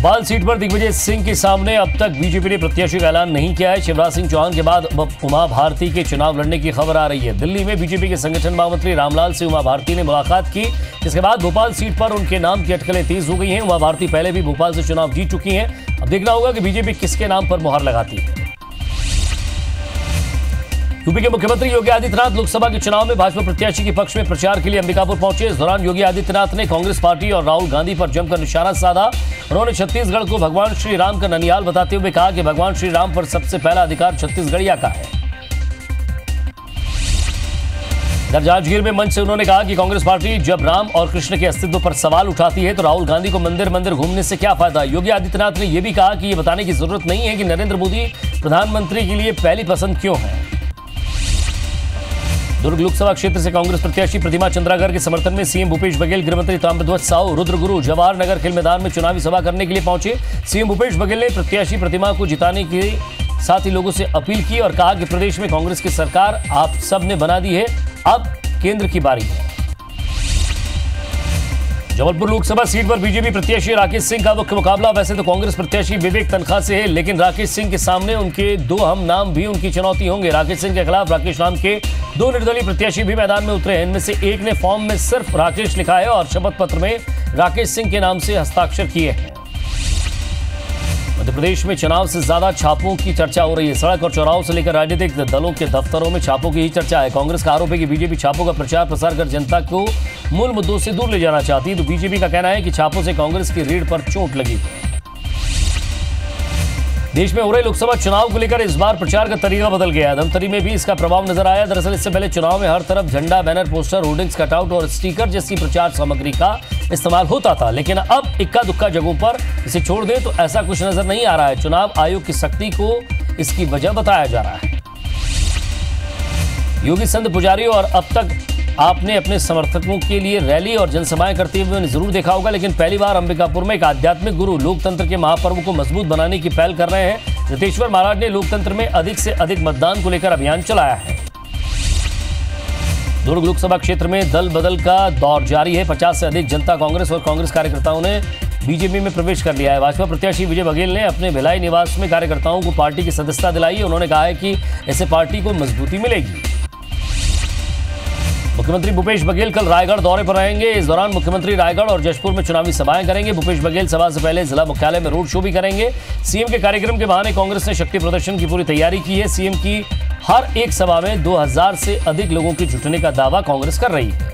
Bhopal seat पर दिग्विजय सिंह के सामने अब तक बीजेपी ने प्रत्याशी का ऐलान नहीं किया है। शिवराज सिंह चौहान के बाद उमा भारती के चुनाव लड़ने की खबर आ रही है। दिल्ली में बीजेपी के संगठन महामंत्री रामलाल से उमा भारती ने मुलाकात की। इसके बाद भोपाल सीट पर उनके नाम की अटकलें तेज हो गई हैं। उमा भारती पहले भी भोपाल से चुनाव जीत चुकी हैं। अब देखना होगा कि बीजेपी किसके नाम पर मुहर लगाती है। यूपी के मुख्यमंत्री योगी आदित्यनाथ लोकसभा के चुनाव में भाजपा प्रत्याशी के पक्ष में प्रचार के लिए अंबिकापुर पहुंचे। इस दौरान योगी आदित्यनाथ ने कांग्रेस पार्टी और राहुल गांधी पर जमकर निशाना साधा। उन्होंने छत्तीसगढ़ को भगवान श्री राम का ननियाल बताते हुए कहा कि भगवान श्री राम पर सबसे पहला अधिकार छत्तीसगढ़िया का है। जांजगीर में मंच से उन्होंने कहा कि कांग्रेस पार्टी जब राम और कृष्ण के अस्तित्व पर सवाल उठाती है तो राहुल गांधी को मंदिर मंदिर घूमने से क्या फायदा। योगी आदित्यनाथ ने यह भी कहा कि यह बताने की जरूरत नहीं है कि नरेंद्र मोदी प्रधानमंत्री के लिए पहली पसंद क्यों है। दुर्ग लोकसभा क्षेत्र से कांग्रेस प्रत्याशी प्रतिमा चंद्राकर के समर्थन में सीएम भूपेश बघेल, गृहमंत्री ताम्रध्वज साहू रुद्रगुरु जवाहर नगर खेल मैदान में चुनावी सभा करने के लिए पहुंचे। सीएम भूपेश बघेल ने प्रत्याशी प्रतिमा को जिताने के साथ ही लोगों से अपील की और कहा कि प्रदेश में कांग्रेस की सरकार आप सब ने बना दी है, अब केंद्र की बारी है। जबलपुर लोकसभा सीट पर बीजेपी प्रत्याशी राकेश सिंह का मुख्य मुकाबला वैसे तो कांग्रेस प्रत्याशी विवेक तनखा से है, लेकिन राकेश सिंह के सामने उनके दो हम नाम भी उनकी चुनौती होंगे। राकेश सिंह के खिलाफ राकेश नाम के दो निर्दलीय प्रत्याशी भी मैदान में उतरे हैं। इनमें से एक ने फॉर्म में सिर्फ राकेश लिखा है और शपथ पत्र में राकेश सिंह के नाम से हस्ताक्षर किए हैं। मध्य प्रदेश में चुनाव से ज्यादा छापों की चर्चा हो रही है। सड़क और चौराहों से लेकर राजनीतिक दलों के दफ्तरों में छापों की ही चर्चा है। कांग्रेस का आरोप है कि बीजेपी छापों का प्रचार प्रसार कर जनता को मूल मुद्दों से दूर ले जाना चाहती है, तो बीजेपी का कहना है कि छापों से कांग्रेस की रीढ़ पर चोट लगी। देश में हो रहे लोकसभा चुनाव को लेकर इस बार प्रचार का तरीका बदल गया है। धमतरी में भी इसका प्रभाव नजर आया। दरअसल इससे पहले चुनाव में हर तरफ झंडा, बैनर, पोस्टर, होर्डिंग्स, कटआउट और स्टिकर जैसी प्रचार सामग्री का इस्तेमाल होता था, लेकिन अब इक्का दुक्का जगहों पर इसे छोड़ दें तो ऐसा कुछ नजर नहीं आ रहा है। चुनाव आयोग की सख्ती को इसकी वजह बताया जा रहा है। योगी संत पुजारी और अब तक आपने अपने समर्थकों के लिए रैली और जनसभाएं करते हुए उन्हें जरूर देखा होगा, लेकिन पहली बार अंबिकापुर में एक आध्यात्मिक गुरु लोकतंत्र के महापर्व को मजबूत बनाने की पहल कर रहे हैं। रितेश्वर महाराज ने लोकतंत्र में अधिक से अधिक मतदान को लेकर अभियान चलाया है। दुर्ग लोकसभा क्षेत्र में दल बदल का दौर जारी है। 50 से अधिक जनता कांग्रेस और कांग्रेस कार्यकर्ताओं ने बीजेपी में प्रवेश कर लिया है। भाजपा प्रत्याशी विजय बघेल ने अपने भिलाई निवास में कार्यकर्ताओं को पार्टी की सदस्यता दिलाई। उन्होंने कहा है कि इससे पार्टी को मजबूती मिलेगी। मुख्यमंत्री भूपेश बघेल कल रायगढ़ दौरे पर रहेंगे। इस दौरान मुख्यमंत्री रायगढ़ और जशपुर में चुनावी सभाएं करेंगे। भूपेश बघेल सभा से पहले जिला मुख्यालय में रोड शो भी करेंगे। सीएम के कार्यक्रम के बहाने कांग्रेस ने शक्ति प्रदर्शन की पूरी तैयारी की है। सीएम की हर एक सभा में 2000 से अधिक लोगों के जुटने का दावा कांग्रेस कर रही है।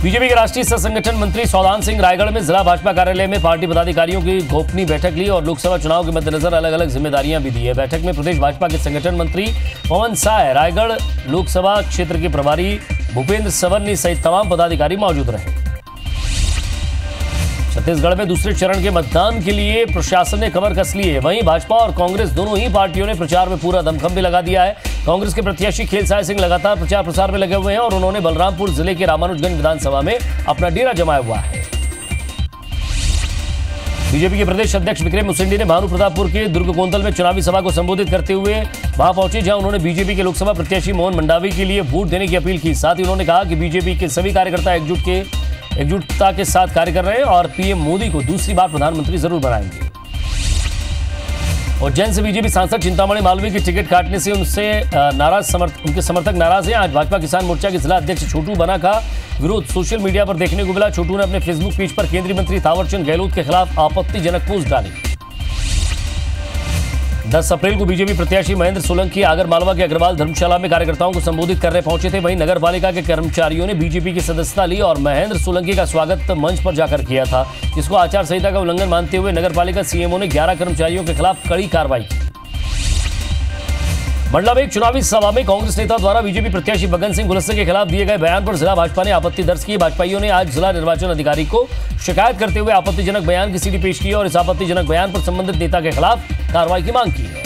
बीजेपी के राष्ट्रीय सह संगठन मंत्री सौदान सिंह रायगढ़ में जिला भाजपा कार्यालय में पार्टी पदाधिकारियों की गोपनीय बैठक ली और लोकसभा चुनाव के मद्देनजर अलग अलग जिम्मेदारियां भी दी है। बैठक में प्रदेश भाजपा के संगठन मंत्री पवन साय, रायगढ़ लोकसभा क्षेत्र के प्रभारी भूपेंद्र सवर्णी सहित तमाम पदाधिकारी मौजूद रहे। छत्तीसगढ़ में दूसरे चरण के मतदान के लिए प्रशासन ने कमर कस ली है। वहीं भाजपा और कांग्रेस दोनों ही पार्टियों ने प्रचार में पूरा दमखम भी लगा दिया है। कांग्रेस के प्रत्याशी खेलसाय सिंह लगातार प्रचार प्रसार में लगे हुए हैं और उन्होंने बलरामपुर जिले के रामानुजगंज विधानसभा में अपना डेरा जमाया हुआ है। बीजेपी के प्रदेश अध्यक्ष विक्रम उसेंडी ने भानु प्रतापपुर के दुर्ग कोंदल में चुनावी सभा को संबोधित करते हुए वहां पहुंचे, जहां उन्होंने बीजेपी के लोकसभा प्रत्याशी मोहन मंडावी के लिए वोट देने की अपील की। साथ ही उन्होंने कहा कि बीजेपी के सभी कार्यकर्ता एकजुटता के साथ कार्य कर रहे हैं और पीएम मोदी को दूसरी बार प्रधानमंत्री जरूर बनाएंगे। और जैन से बीजेपी सांसद चिंतामणि मालवीय की टिकट काटने से उनके समर्थक नाराज हैं। आज भाजपा किसान मोर्चा के जिला अध्यक्ष छोटू बना का विरोध सोशल मीडिया पर देखने को मिला। छोटू ने अपने फेसबुक पेज पर केंद्रीय मंत्री थावरचंद गहलोत के खिलाफ आपत्तिजनक पोस्ट डाली। 10 अप्रैल को बीजेपी प्रत्याशी महेंद्र सोलंकी आगर मालवा के अग्रवाल धर्मशाला में कार्यकर्ताओं को संबोधित करने पहुंचे थे। वहीं नगर पालिका के कर्मचारियों ने बीजेपी की सदस्यता ली और महेंद्र सोलंकी का स्वागत मंच पर जाकर किया था, जिसको आचार संहिता का उल्लंघन मानते हुए नगर पालिका सीएमओ ने 11 कर्मचारियों के खिलाफ कड़ी कार्रवाई की। मंडला में एक चुनावी सभा में कांग्रेस नेता द्वारा बीजेपी प्रत्याशी बगन सिंह गुलस्ते के खिलाफ दिए गए बयान पर जिला भाजपा ने आपत्ति दर्ज की। भाजपाइयों ने आज जिला निर्वाचन अधिकारी को शिकायत करते हुए आपत्तिजनक बयान की सीडी पेश की और इस आपत्तिजनक बयान पर संबंधित नेता के खिलाफ कार्रवाई की मांग की है।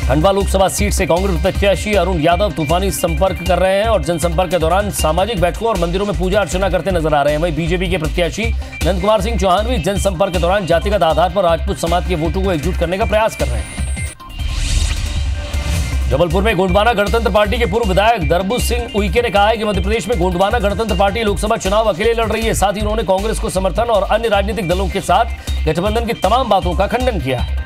खंडवा लोकसभा सीट से कांग्रेस प्रत्याशी अरुण यादव तूफानी संपर्क कर रहे हैं और जनसंपर्क के दौरान सामाजिक बैठकों और मंदिरों में पूजा अर्चना करते नजर आ रहे हैं। वहीं बीजेपी के प्रत्याशी नंद कुमार सिंह चौहान भी जनसंपर्क के दौरान जातिगत आधार पर राजपूत समाज के वोटों को एकजुट करने का प्रयास कर रहे हैं। जबलपुर में गोंडवाना गणतंत्र पार्टी के पूर्व विधायक दरबू सिंह उइके ने कहा है कि मध्य प्रदेश में गोंडवाना गणतंत्र पार्टी लोकसभा चुनाव अकेले लड़ रही है। साथ ही उन्होंने कांग्रेस को समर्थन और अन्य राजनीतिक दलों के साथ गठबंधन की तमाम बातों का खंडन किया है।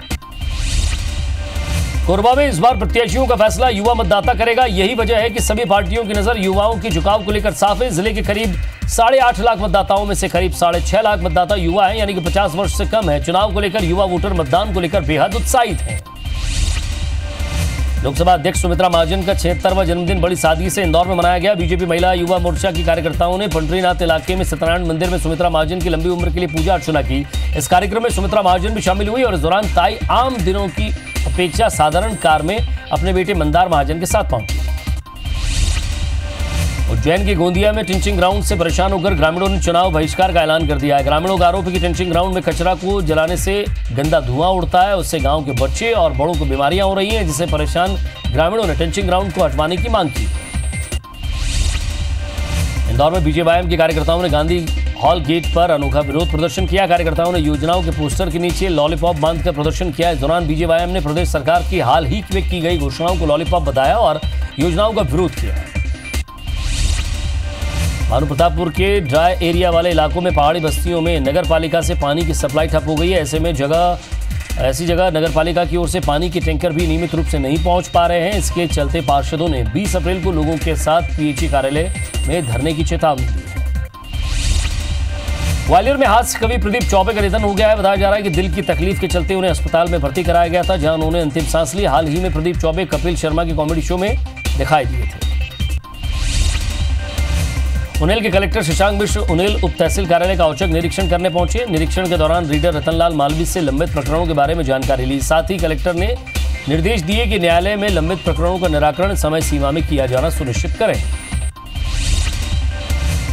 कोरबा में इस बार प्रत्याशियों का फैसला युवा मतदाता करेगा। यही वजह है कि सभी पार्टियों की नजर युवाओं के झुकाव को लेकर साफ है। जिले के करीब 8.5 लाख मतदाताओं में से करीब 6.5 लाख मतदाता युवा हैं, यानी कि 50 वर्ष से कम है। चुनाव को लेकर युवा वोटर मतदान को लेकर बेहद उत्साहित हैं। लोकसभा अध्यक्ष सुमित्रा महाजन का 76वां जन्मदिन बड़ी सादगी से इंदौर में मनाया गया। बीजेपी महिला युवा मोर्चा की कार्यकर्ताओं ने पंडरीनाथ इलाके में सत्यनारायण मंदिर में सुमित्रा महाजन की लंबी उम्र के लिए पूजा अर्चना की। इस कार्यक्रम में सुमित्रा महाजन भी शामिल हुई और इस दौरान ताई आम दिनों की अपेक्षा साधारण कार में अपने बेटे मंदार महाजन के साथ पहुंची। उज्जैन के गोंदिया में टिंचिंग ग्राउंड से परेशान होकर ग्रामीणों ने चुनाव बहिष्कार का ऐलान कर दिया है। ग्रामीणों का आरोप है कि टिंचिंग ग्राउंड में कचरा को जलाने से गंदा धुआं उड़ता है, उससे गांव के बच्चे और बड़ों को बीमारियां हो रही हैं, जिससे परेशान ग्रामीणों ने टिंचिंग ग्राउंड को हटवाने की मांग की। इंदौर में बीजेवाईएम के कार्यकर्ताओं ने गांधी हॉल गेट पर अनोखा विरोध प्रदर्शन किया। कार्यकर्ताओं ने योजनाओं के पोस्टर के नीचे लॉलीपॉप बांधकर प्रदर्शन किया। इस दौरान बीजेवाईएम ने प्रदेश सरकार की हाल ही में की गई घोषणाओं को लॉलीपॉप बताया और योजनाओं का विरोध किया। भानुप्रतापपुर के ड्राई एरिया वाले इलाकों में पहाड़ी बस्तियों में नगर पालिका से पानी की सप्लाई ठप हो गई है। ऐसे में ऐसी जगह नगर पालिका की ओर से पानी के टैंकर भी नियमित रूप से नहीं पहुंच पा रहे हैं। इसके चलते पार्षदों ने 20 अप्रैल को लोगों के साथ पीएचई कार्यालय में धरने की चेतावनी दी है। ग्वालियर में हास्य कवि प्रदीप चौबे का निधन हो गया है। बताया जा रहा है कि दिल की तकलीफ के चलते उन्हें अस्पताल में भर्ती कराया गया था, जहां उन्होंने अंतिम सांस ली। हाल ही में प्रदीप चौबे कपिल शर्मा के कॉमेडी शो में दिखाई दिए थे। उनेल के कलेक्टर शशांक मिश्र उनेल उप तहसील कार्यालय का औचक निरीक्षण करने पहुंचे। निरीक्षण के दौरान रीडर रतनलाल मालवी से लंबित प्रकरणों के बारे में जानकारी ली। साथ ही कलेक्टर ने निर्देश दिए कि न्यायालय में लंबित प्रकरणों का निराकरण समय सीमा में किया जाना सुनिश्चित करें।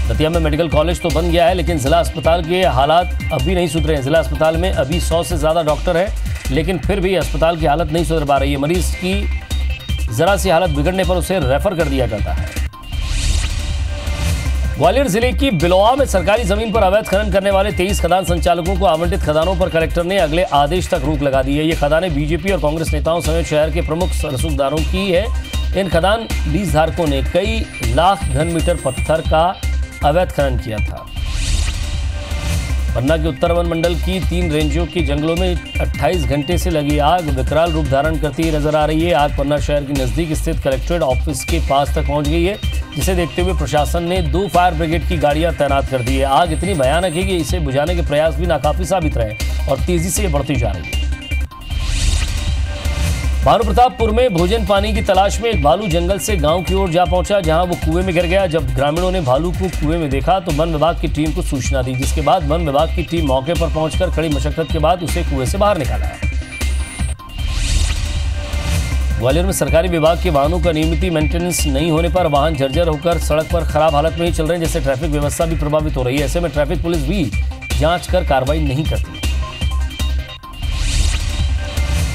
दतिया में मेडिकल कॉलेज तो बन गया है, लेकिन जिला अस्पताल के हालात अभी नहीं सुधरे हैं। जिला अस्पताल में अभी 100 से ज्यादा डॉक्टर है, लेकिन फिर भी अस्पताल की हालत नहीं सुधर पा रही है। मरीज की जरा सी हालत बिगड़ने पर उसे रेफर कर दिया जाता है। ग्वालियर जिले की बिलोआ में सरकारी जमीन पर अवैध खनन करने वाले 23 खदान संचालकों को आवंटित खदानों पर कलेक्टर ने अगले आदेश तक रोक लगा दी है। ये खदानें बीजेपी और कांग्रेस नेताओं समेत शहर के प्रमुख रसूखदारों की है। इन खदान लीज धारकों ने कई लाख घन मीटर पत्थर का अवैध खनन किया था। पन्ना के उत्तर वन मंडल की 3 रेंजों के जंगलों में 28 घंटे से लगी आग विकराल रूप धारण करती नजर आ रही है। आग पन्ना शहर के नजदीक स्थित कलेक्ट्रेट ऑफिस के पास तक पहुंच गई है, जिसे देखते हुए प्रशासन ने 2 फायर ब्रिगेड की गाड़ियां तैनात कर दी है। आग इतनी भयानक है कि इसे बुझाने के प्रयास भी नाकाफी साबित रहे और तेजी से बढ़ती जा रही है। भानुप्रतापपुर में भोजन पानी की तलाश में एक भालू जंगल से गांव की ओर जा पहुंचा, जहां वो कुएं में गिर गया। जब ग्रामीणों ने भालू को कुएं में देखा तो वन विभाग की टीम को सूचना दी, जिसके बाद वन विभाग की टीम मौके पर पहुंचकर कड़ी मशक्कत के बाद उसे कुएं से बाहर निकाला। ग्वालियर में सरकारी विभाग के वाहनों का नियमित मेंटेनेंस नहीं होने पर वाहन जर्जर होकर सड़क पर खराब हालत में ही चल रहे हैं, जिससे ट्रैफिक व्यवस्था भी प्रभावित हो रही है। ऐसे में ट्रैफिक पुलिस भी जांच कर कार्रवाई नहीं करती।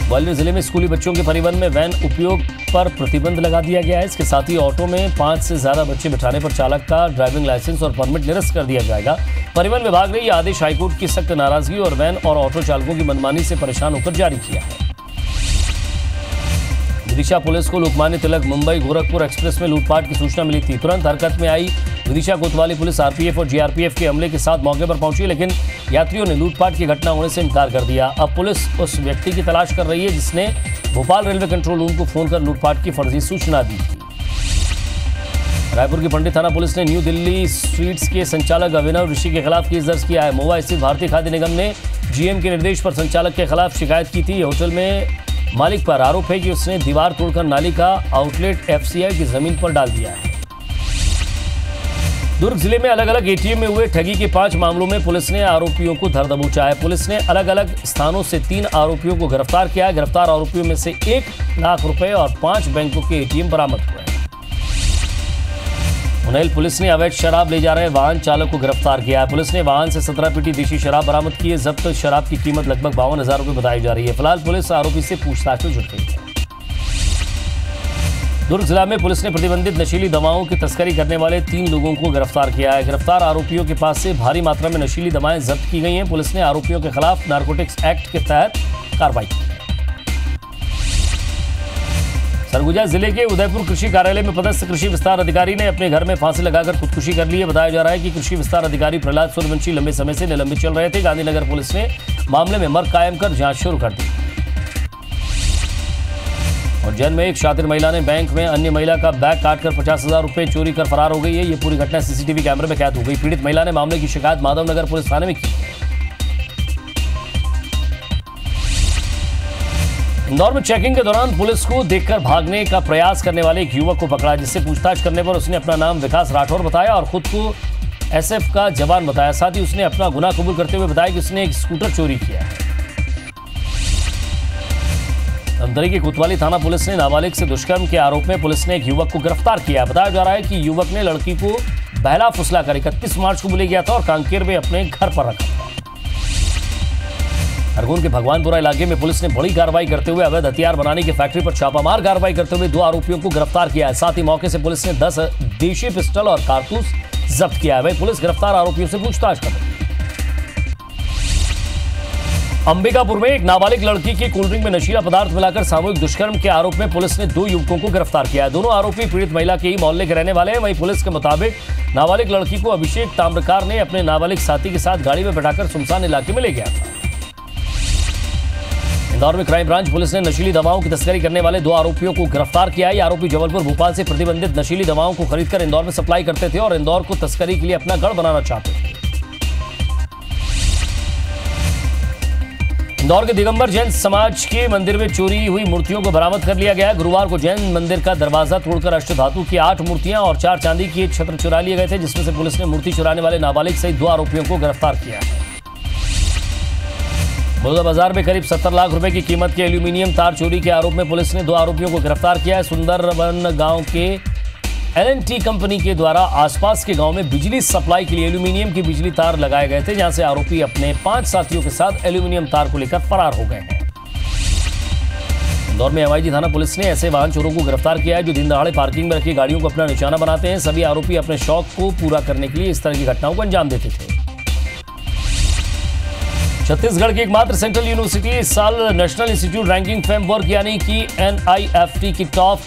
ग्वालियर जिले में स्कूली बच्चों के परिवहन में वैन उपयोग पर प्रतिबंध लगा दिया गया है। इसके साथ ही ऑटो में 5 से ज्यादा बच्चे बिठाने पर चालक का ड्राइविंग लाइसेंस और परमिट निरस्त कर दिया जाएगा। परिवहन विभाग ने यह आदेश हाईकोर्ट की सख्त नाराजगी और वैन और ऑटो चालकों की मनमानी से परेशान होकर जारी किया है। विदिशा पुलिस को लोकमान्य तिलक मुंबई गोरखपुर एक्सप्रेस में लूटपाट की सूचना मिली थी। तुरंत हरकत में आई विदिशा कोतवाली पुलिस आरपीएफ और जीआरपीएफ के अमले के साथ मौके पर पहुंची, लेकिन यात्रियों ने लूटपाट की घटना होने से इनकार कर दिया। अब पुलिस उस व्यक्ति की तलाश कर रही है जिसने भोपाल रेलवे कंट्रोल रूम को फोन कर लूटपाट की फर्जी सूचना दी थी। रायपुर की पंडित थाना पुलिस ने न्यू दिल्ली स्वीट्स के संचालक अभिनव ऋषि के खिलाफ केस दर्ज किया है। मोवा स्थित भारतीय खाद्य निगम ने जीएम के निर्देश पर संचालक के खिलाफ शिकायत की थी। होटल में मालिक पर आरोप है कि उसने दीवार तोड़कर नाली का आउटलेट एफसीआई की जमीन पर डाल दिया है। दुर्ग जिले में अलग अलग एटीएम में हुए ठगी के 5 मामलों में पुलिस ने आरोपियों को धर दबोचा है। पुलिस ने अलग अलग स्थानों से 3 आरोपियों को गिरफ्तार किया है। गिरफ्तार आरोपियों में से 1 लाख रुपए और 5 बैंकों के एटीएम बरामद हुए हैं। उनेल पुलिस ने अवैध शराब ले जा रहे वाहन चालक को गिरफ्तार किया है। पुलिस ने वाहन से 17 पेटी देशी शराब बरामद की है। जब्त शराब की कीमत लगभग 52,000 रुपए बताई जा रही है। फिलहाल पुलिस आरोपी से पूछताछ में जुट गई है। दुर्ग जिला में पुलिस ने प्रतिबंधित नशीली दवाओं की तस्करी करने वाले 3 लोगों को गिरफ्तार किया है। गिरफ्तार आरोपियों के पास से भारी मात्रा में नशीली दवाएं जब्त की गई हैं। पुलिस ने आरोपियों के खिलाफ नारकोटिक्स एक्ट के तहत कार्रवाई की। सरगुजा जिले के उदयपुर कृषि कार्यालय में पदस्थ कृषि विस्तार अधिकारी ने अपने घर में फांसी लगाकर खुदकुशी कर ली है। बताया जा रहा है कि कृषि विस्तार अधिकारी प्रहलाद सूर्यवंशी लंबे समय से निलंबित चल रहे थे। गांधीनगर पुलिस ने मामले में मर्ग कायम कर जांच शुरू कर दी। और जैन में एक शातिर महिला ने बैंक में अन्य महिला का बैग काटकर 50,000 रुपए चोरी कर फरार हो गई है। ये पूरी घटना सीसीटीवी कैमरे में कैद हो गई। पीड़ित महिला ने मामले की शिकायत माधवनगर पुलिस थाने में की। इंदौर में चेकिंग के दौरान पुलिस को देखकर भागने का प्रयास करने वाले एक युवक को पकड़ा, जिससे पूछताछ करने पर उसने अपना नाम विकास राठौर बताया और खुद को एसएफ का जवान बताया। साथ ही उसने अपना गुनाह कबूल करते हुए बताया कि उसने एक स्कूटर चोरी किया है। धमतरी की कोतवाली थाना पुलिस ने नाबालिग से दुष्कर्म के आरोप में पुलिस ने एक युवक को गिरफ्तार किया। बताया जा रहा है कि युवक ने लड़की को बहला फुसलाकर 31 मार्च को बुले गया था और कांकेर में अपने घर पर रखा था। खरगोन के भगवानपुरा इलाके में पुलिस ने बड़ी कार्रवाई करते हुए अवैध हथियार बनाने की फैक्ट्री पर छापामार कार्रवाई करते हुए 2 आरोपियों को गिरफ्तार किया है। साथ ही मौके से पुलिस ने 10 देशी पिस्टल और कारतूस जब्त किया है। वहीं पुलिस गिरफ्तार आरोपियों से पूछताछ कर रही है। अंबिकापुर में एक नाबालिग लड़की की कोल्ड ड्रिंक में नशीला पदार्थ मिलाकर सामूहिक दुष्कर्म के आरोप में पुलिस ने 2 युवकों को गिरफ्तार किया है। दोनों आरोपी पीड़ित महिला के ही मोहल्ले के रहने वाले हैं। वहीं पुलिस के मुताबिक नाबालिग लड़की को अभिषेक ताम्रकार ने अपने नाबालिग साथी के साथ गाड़ी में बैठाकर सुनसान इलाके में ले गया था। इंदौर में क्राइम ब्रांच पुलिस ने नशीली दवाओं की तस्करी करने वाले 2 आरोपियों को गिरफ्तार किया है। ये आरोपी जबलपुर भोपाल से प्रतिबंधित नशीली दवाओं को खरीदकर इंदौर में सप्लाई करते थे और इंदौर को तस्करी के लिए अपना गढ़ बनाना चाहते थे। इंदौर के दिगंबर जैन समाज के मंदिर में चोरी हुई मूर्तियों को बरामद कर लिया गया। गुरुवार को जैन मंदिर का दरवाजा तोड़कर अष्टधातु की 8 मूर्तियां और 4 चांदी के छत्र चुरा लिए गए थे, जिसमें से पुलिस ने मूर्ति चुराने वाले नाबालिग सहित 2 आरोपियों को गिरफ्तार किया है। बलौदा बाजार में करीब 70 लाख रुपए की कीमत के एल्यूमिनियम तार चोरी के आरोप में पुलिस ने 2 आरोपियों को गिरफ्तार किया है। सुंदरवन गांव के L&T कंपनी के द्वारा आसपास के गांव में बिजली सप्लाई के लिए एल्यूमिनियम की बिजली तार लगाए गए थे, जहां से आरोपी अपने 5 साथियों के साथ एल्यूमिनियम तार को लेकर फरार हो गए हैं। इंदौर में MIG थाना पुलिस ने ऐसे वाहन चोरों को गिरफ्तार किया है जो दिन दहाड़े पार्किंग में रखी गाड़ियों को अपना निशाना बनाते हैं। सभी आरोपी अपने शौक को पूरा करने के लिए इस तरह की घटनाओं को अंजाम देते थे। छत्तीसगढ़ की एकमात्र सेंट्रल यूनिवर्सिटी इस साल नेशनल इंस्टीट्यूट रैंकिंग फ्रेमवर्क यानी कि NIFT की टॉप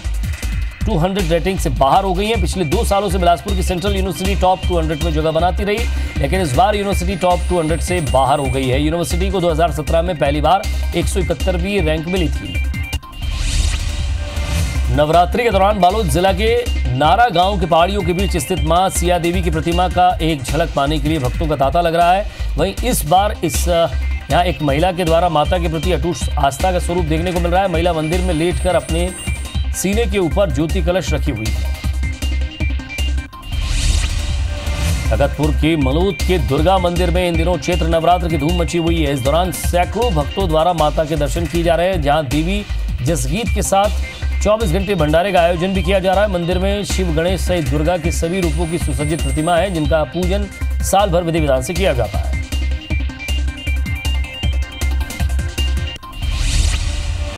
200 रेटिंग से बाहर हो गई है। पिछले 2 सालों से बिलासपुर की सेंट्रल यूनिवर्सिटी टॉप 200 में जगह बनाती रही, लेकिन इस बार यूनिवर्सिटी टॉप 200 से बाहर हो गई है। यूनिवर्सिटी को 2017 में पहली बार 171वीं रैंक मिली थी। नवरात्रि के दौरान बालोद जिला के नारा गांव के पहाड़ियों के बीच स्थित मां सिया देवी की प्रतिमा का एक झलक पाने के लिए भक्तों का तांता लग रहा है। वहीं इस बार यहाँ एक महिला के द्वारा माता के प्रति अटूट आस्था का स्वरूप देखने को मिल रहा है। महिला मंदिर में लेटकर अपने सीने के ऊपर ज्योति कलश रखी हुई है। भगतपुर के मलूद के दुर्गा मंदिर में इन दिनों चैत्र नवरात्र की धूम मची हुई है। इस दौरान सैकड़ों भक्तों द्वारा माता के दर्शन किए जा रहे हैं, जहां देवी जसगीत के साथ 24 घंटे भंडारे का आयोजन भी किया जा रहा है। मंदिर में शिव, गणेश सहित दुर्गा के सभी रूपों की सुसज्जित प्रतिमा है, जिनका पूजन साल भर विधि विधान से किया जाता है।